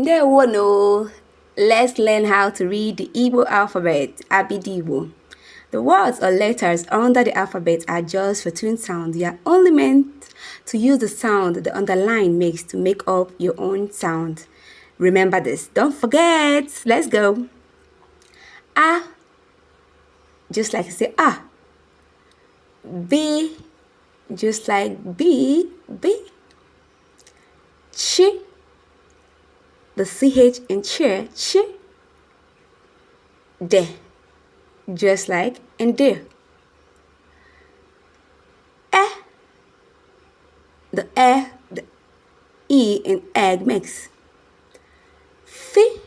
No. Let's learn how to read the Igbo alphabet, Abidibo. The words or letters under the alphabet are just for twin sounds. You are only meant to use the sound the underline makes to make up your own sound. Remember this. Don't forget. Let's go. A, just like say A. B, just like B. Ch, the CH in chair, ch. De, just like in there. The E in egg mix. Fi,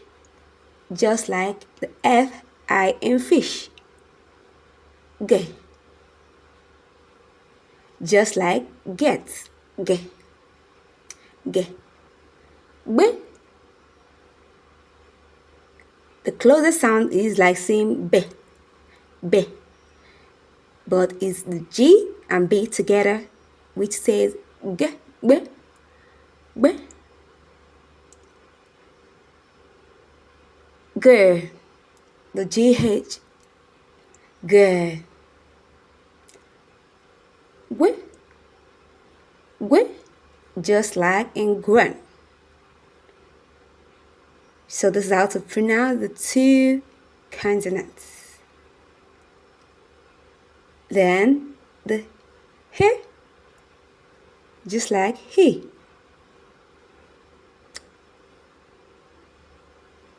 just like the FI in fish. Ge, just like get. Ge. Ge. B. The closest sound is like saying B. B. But it's the G and B together, which says G. B. B. G. The GH. G. G. G. Just like in grunt. So this is how to pronounce the two consonants. Then the he, just like he.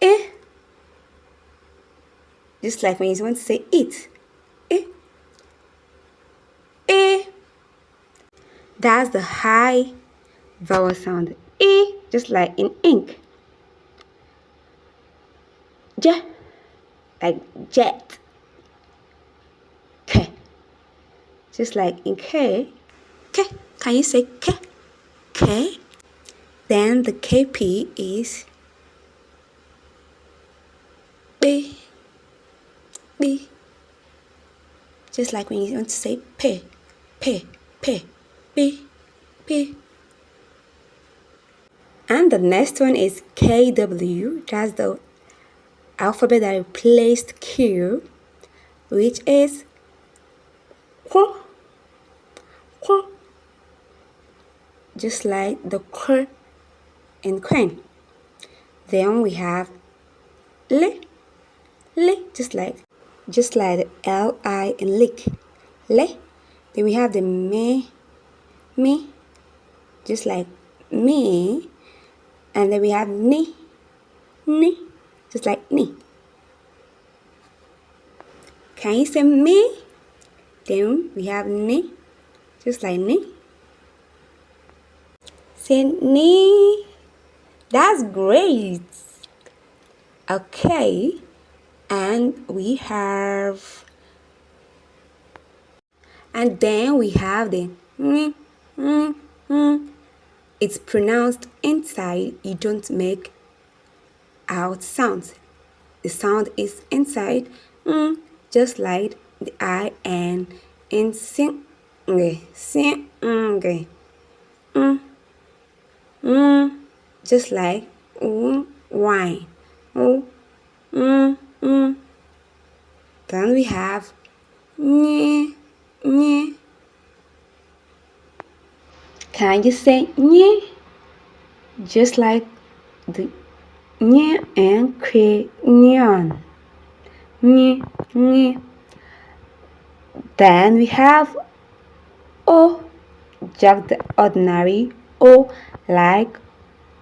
E, just like when you want to say it. E. E. That's the high vowel sound. E, just like in ink. J, like jet. K, just like in K. K, can you say K? K. Then the KP is B. B. Just like when you want to say P. P. P. B. P. And the next one is KW. That's the alphabet that replaced Q, which is Q. Q. Just like the Q in queen. Then we have L. L, just like the L-I in lick. Le. Then we have the me, just like me. And then we have ni, just like ni. Can you say me? Then we have ni, just like ni. Say ni. That's great. Okay. And we have, and then we have the It's pronounced inside. You don't make out sounds. The sound is inside, just like the I and in sing, just like wine. Then we have nye. Can you say nye? Just like the nye and crayon. Nye. Then we have O, just the ordinary O, like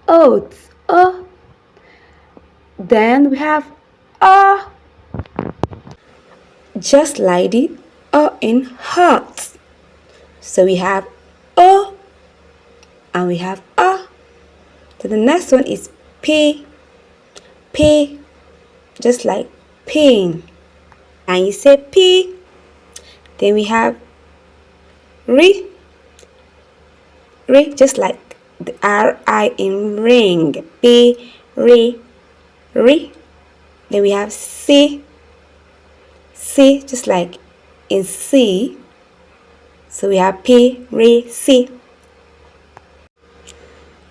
oats. O. Then we have O, just like the O in heart. So we have O and we have O. So the next one is P, just like pain. And you say P. Then we have ri, just like the R-I in ring. P, ri. Then we have C, just like in C. So we have P, ri, C.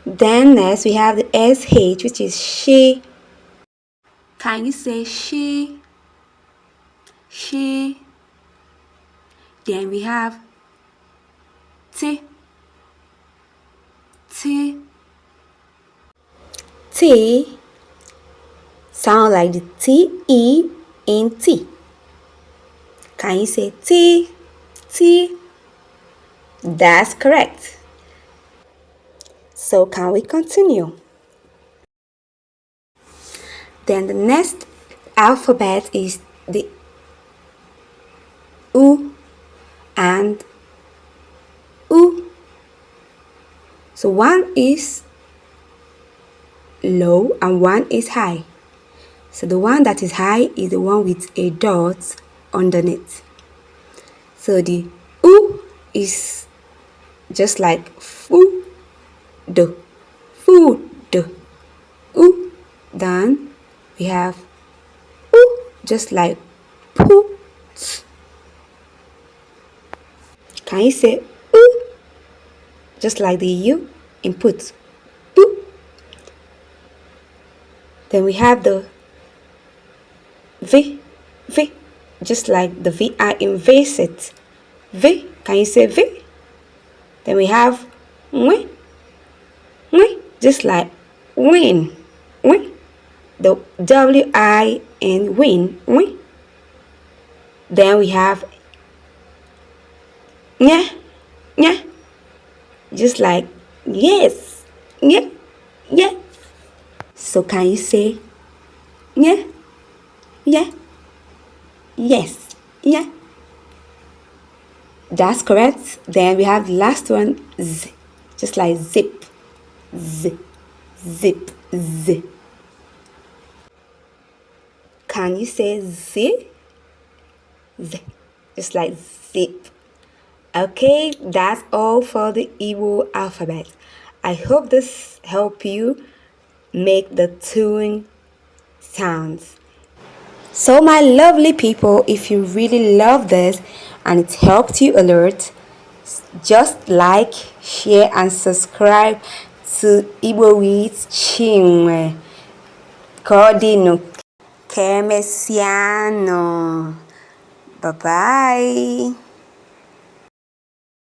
Then next we have the SH, which is she. Can you say she? She. Then we have T. T. T sound like the T-E in tea. Can you say T? T? That's correct. So can we continue? Then the next alphabet is the U and U. So one is low and one is high. So the one that is high is the one with a dot underneath. So the U is just like food, food, U. Then we have U, just like put. Can you say U? Just like the U input. U. Then we have the V, just like the VI in visit. V, can you say V? Then we have W, just like win, the WI in win, Then we have nya, just like yes, yeah. So can you say yeah, yes, yeah? That's correct. Then we have the last one, Z, just like zip, zip. Can you say Z? Just like zip. Okay, that's all for the Igbo alphabet. I hope this helped you make the tune sounds. So my lovely people, if you really love this and it helped you a lot, just like, share and subscribe to Igbo with Chinwe. Cordino. Kemesiano. Bye-bye.